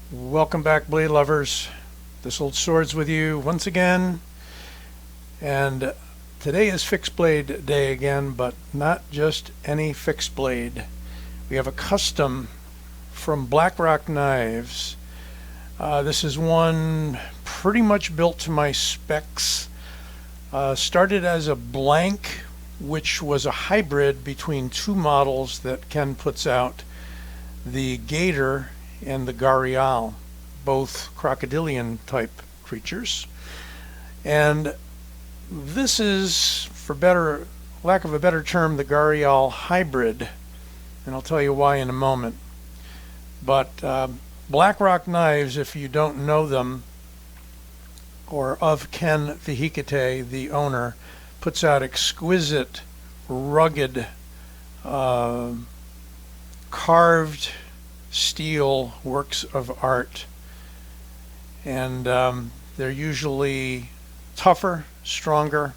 Welcome back, blade lovers. This old sword's with you once again, and today is fixed blade day again, but not just any fixed blade. We have a custom from Blackrock Knives. This is one pretty much built to my specs. Started as a blank, which was a hybrid between two models that Ken puts out, the Gator and the Gharial, both crocodilian type creatures. And this is, for lack of a better term, the Gharial hybrid, and I'll tell you why in a moment. But Blackrock Knives, if you don't know them, or of Ken Vehikite, the owner, puts out exquisite, rugged, carved steel works of art, and they're usually tougher, stronger,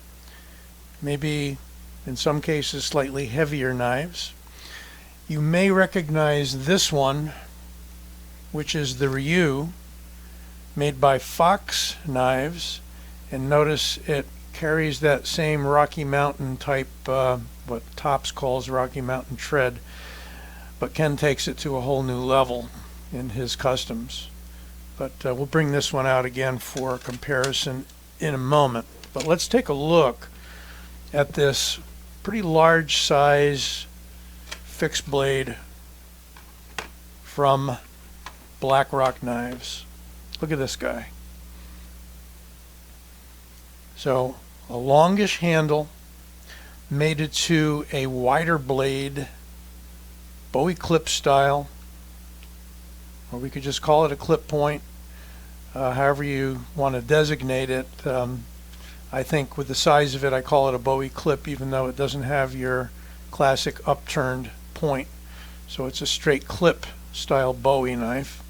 maybe in some cases slightly heavier knives. You may recognize this one, which is the Ryu, made by Fox Knives, and notice it carries that same Rocky Mountain type, what Tops calls Rocky Mountain tread, but Ken takes it to a whole new level in his customs. But we'll bring this one out again for comparison in a moment. But let's take a look at this pretty large size fixed blade from Blackrock Knives. Look at this guy. So a longish handle, made it to a wider blade, Bowie clip style, or we could just call it a clip point, however you want to designate it. I think with the size of it, I call it a Bowie clip, even though it doesn't have your classic upturned point. So it's a straight clip style Bowie knife.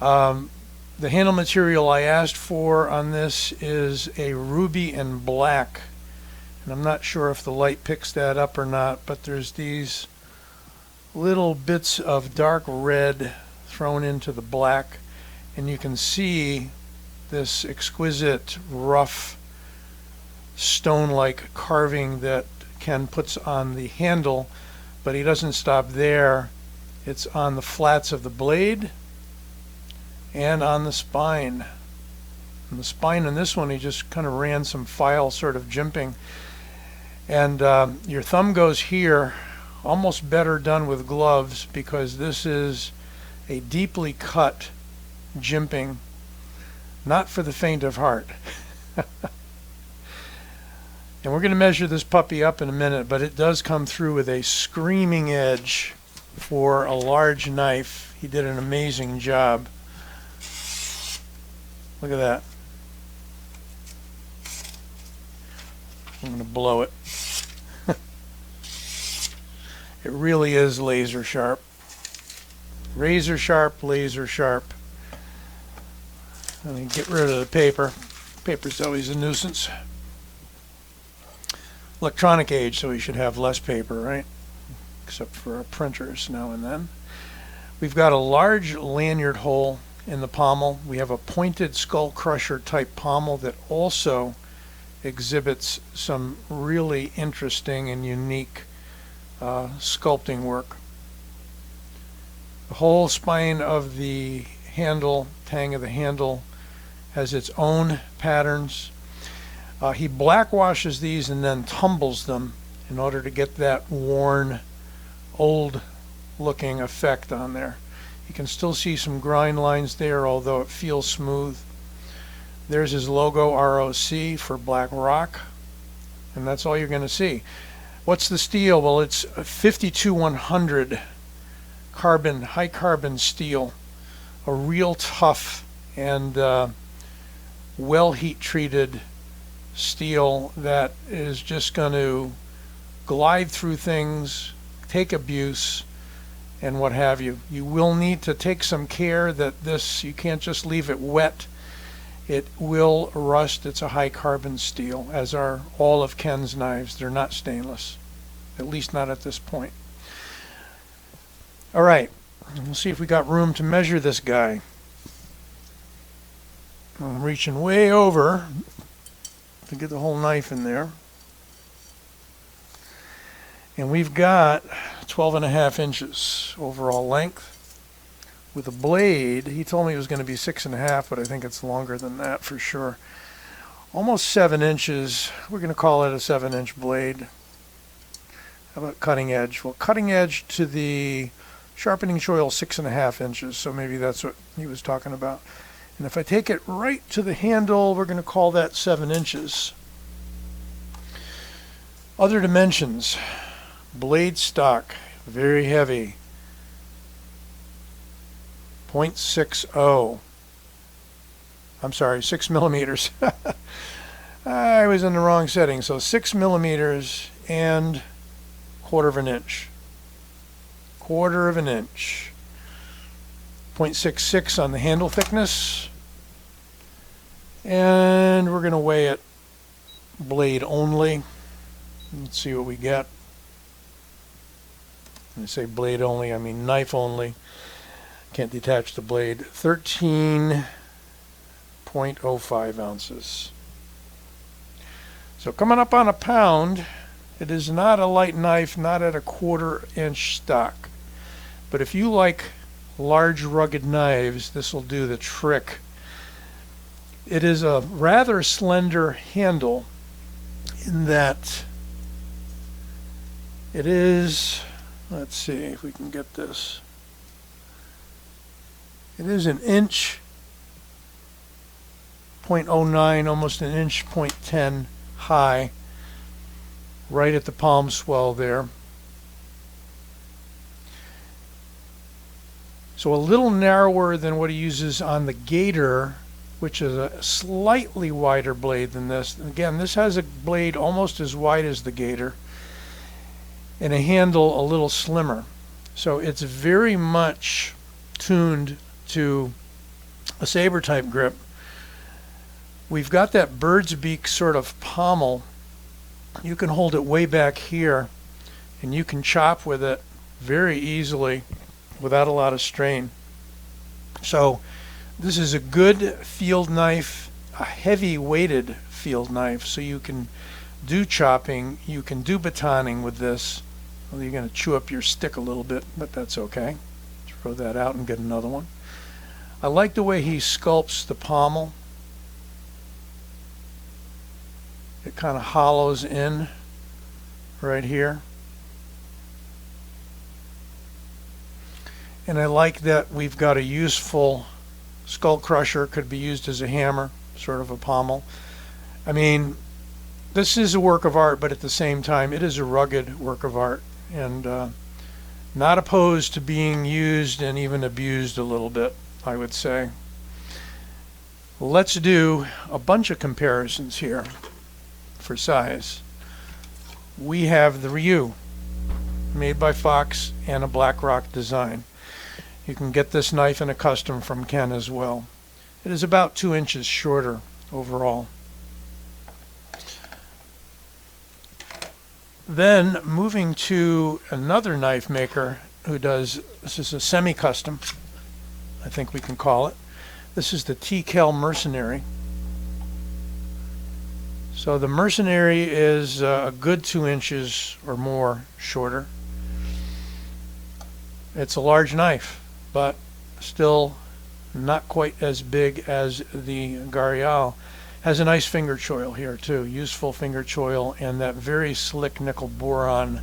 The handle material I asked for on this is a ruby and black, and I'm not sure if the light picks that up or not, but there's these little bits of dark red thrown into the black, and you can see this exquisite rough stone-like carving that Ken puts on the handle, but he doesn't stop there. It's on the flats of the blade and on the spine. And the spine in this one, he just kind of ran some file sort of jimping, and your thumb goes here. Almost better done with gloves, because this is a deeply cut jimping, not for the faint of heart. And we're going to measure this puppy up in a minute, but it does come through with a screaming edge for a large knife. He did an amazing job. Look at that. I'm going to blow it. It really is laser sharp. Razor sharp, laser sharp. Let me get rid of the paper. Paper's always a nuisance. Electronic age, so we should have less paper, right? Except for our printers now and then. We've got a large lanyard hole in the pommel. We have a pointed skull crusher type pommel that also exhibits some really interesting and unique sculpting work. The whole spine of the handle, tang of the handle, has its own patterns. He blackwashes these and then tumbles them in order to get that worn, old looking effect on there. You can still see some grind lines there, although it feels smooth. There's his logo, ROC, for Blackrock, and that's all you're going to see. What's the steel? Well, it's a 52-100 carbon, high carbon steel, a real tough and well heat treated steel that is just going to glide through things, take abuse, and what have you. You will need to take some care that this, you can't just leave it wet. It will rust. It's a high carbon steel, as are all of Ken's knives. They're not stainless, at least not at this point. All right, We'll see if we got room to measure this guy. I'm reaching way over to get the whole knife in there. And we've got 12.5 inches overall length. With a blade, he told me it was going to be 6.5, but I think it's longer than that for sure. Almost 7 inches. We're going to call it a 7-inch blade. How about cutting edge? Well, cutting edge to the sharpening choil 6.5 inches, so maybe that's what he was talking about. And if I take it right to the handle, we're going to call that 7 inches. Other dimensions. Blade stock, very heavy. 0.60. I'm sorry, 6 millimeters. I was in the wrong setting. So 6 millimeters and 1/4 inch. 1/4 inch. 0.66 on the handle thickness. And we're going to weigh it blade only. Let's see what we get. When I say blade only, I mean knife only. Can't detach the blade. 13.05 ounces. So coming up on a pound. It is not a light knife, not at a 1/4 inch stock. But if you like large rugged knives, this will do the trick. It is a rather slender handle in that it is, let's see if we can get this. It is 1 inch, 0.09, almost 1 inch, 0.10 high, right at the palm swell there. So a little narrower than what he uses on the Gator, which is a slightly wider blade than this. Again, this has a blade almost as wide as the Gator and a handle a little slimmer. So it's very much tuned to a saber type grip. We've got that bird's beak sort of pommel. You can hold it way back here and you can chop with it very easily without a lot of strain. So this is a good field knife, a heavy weighted field knife, so you can do chopping, you can do batoning with this. Well, you're going to chew up your stick a little bit, but that's okay. Throw that out and get another one. I like the way he sculpts the pommel. It kind of hollows in right here. And I like that we've got a useful skull crusher. Could be used as a hammer, sort of a pommel. I mean, this is a work of art, but at the same time, it is a rugged work of art. And not opposed to being used and even abused a little bit, I would say. Let's do a bunch of comparisons here for size. We have the Ryu, made by Fox, and a Blackrock design. You can get this knife in a custom from Ken as well. It is about 2 inches shorter overall. Then moving to another knife maker who does, this is a semi-custom, I think we can call it. This is the Tcal Mercenary. So the Mercenary is a good 2 inches or more shorter. It's a large knife, but still not quite as big as the Gharial. Has a nice finger choil here too, useful finger choil, and that very slick nickel boron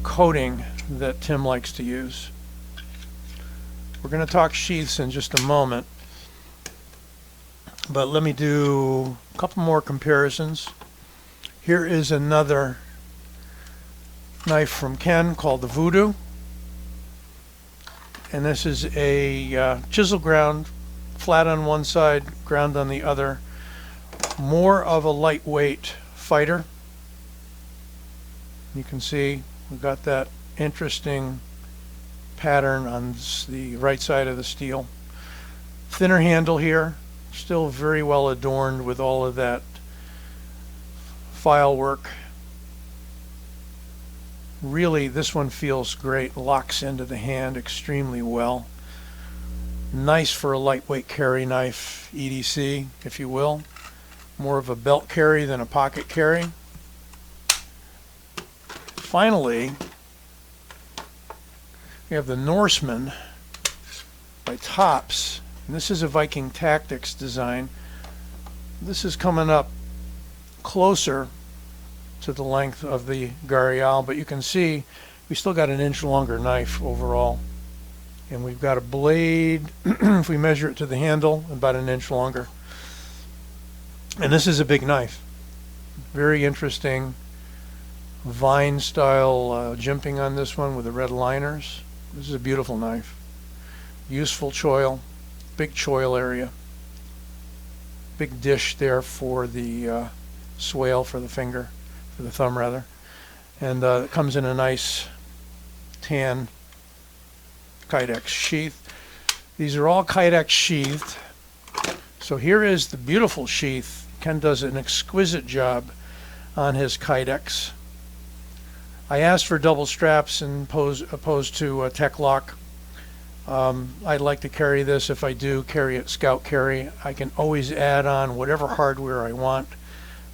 coating that Tim likes to use. We're going to talk sheaths in just a moment, but let me do a couple more comparisons. Here is another knife from Ken called the Voodoo. And this is a chisel ground, flat on one side, ground on the other. More of a lightweight fighter. You can see we've got that interesting pattern on the right side of the steel. Thinner handle here, still very well adorned with all of that file work. Really, this one feels great, locks into the hand extremely well. Nice for a lightweight carry knife, EDC, if you will. More of a belt carry than a pocket carry. Finally, we have the Norseman by Tops. And this is a Viking Tactics design. This is coming up closer to the length of the Gharial, but you can see we still got an inch longer knife overall. And we've got a blade, if we measure it to the handle, about an inch longer. And this is a big knife. Very interesting vine style jimping on this one with the red liners. This is a beautiful knife. Useful choil, big choil area. Big dish there for the swale for the finger, for the thumb rather. And it comes in a nice tan Kydex sheath. These are all Kydex sheathed. So here is the beautiful sheath. Ken does an exquisite job on his Kydex. I asked for double straps opposed to a tech lock. I'd like to carry this. If I do carry it scout carry, I can always add on whatever hardware I want,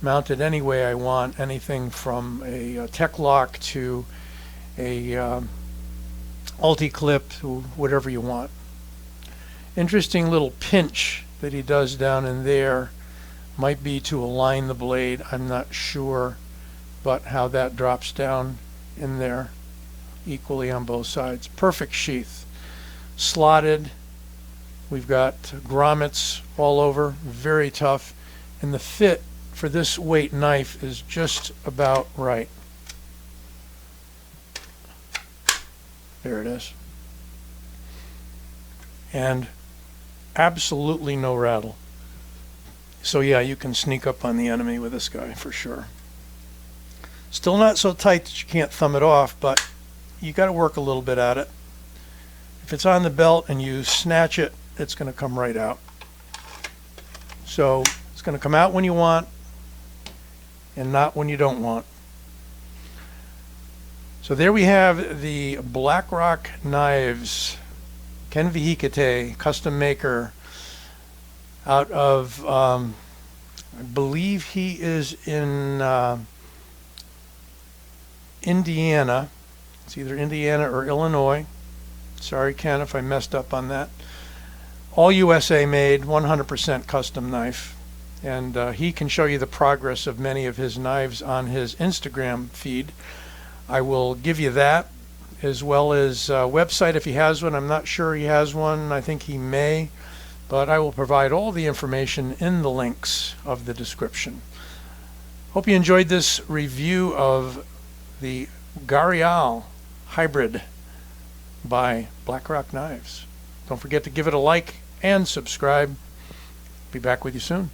mount it any way I want, anything from a tech lock to a ulti-clip, to whatever you want. Interesting little pinch that he does down in there. Might be to align the blade, I'm not sure, but how that drops down in there equally on both sides. Perfect sheath. Slotted. We've got grommets all over, very tough, and the fit for this weight knife is just about right. There it is. And absolutely no rattle. So yeah, you can sneak up on the enemy with this guy for sure. Still not so tight that you can't thumb it off, but you got to work a little bit at it. If it's on the belt and you snatch it, it's going to come right out. So it's going to come out when you want and not when you don't want. So there we have the Blackrock knives, Ken Vehikite, custom maker, out of, I believe he is in Indiana. It's either Indiana or Illinois. Sorry, Ken, if I messed up on that. All USA made, 100% custom knife. And he can show you the progress of many of his knives on his Instagram feed. I will give you that, as well as a website if he has one. I'm not sure he has one. I think he may. But I will provide all the information in the links of the description. Hope you enjoyed this review of the Gharial Hybrid by Blackrock Knives. Don't forget to give it a like and subscribe. Be back with you soon.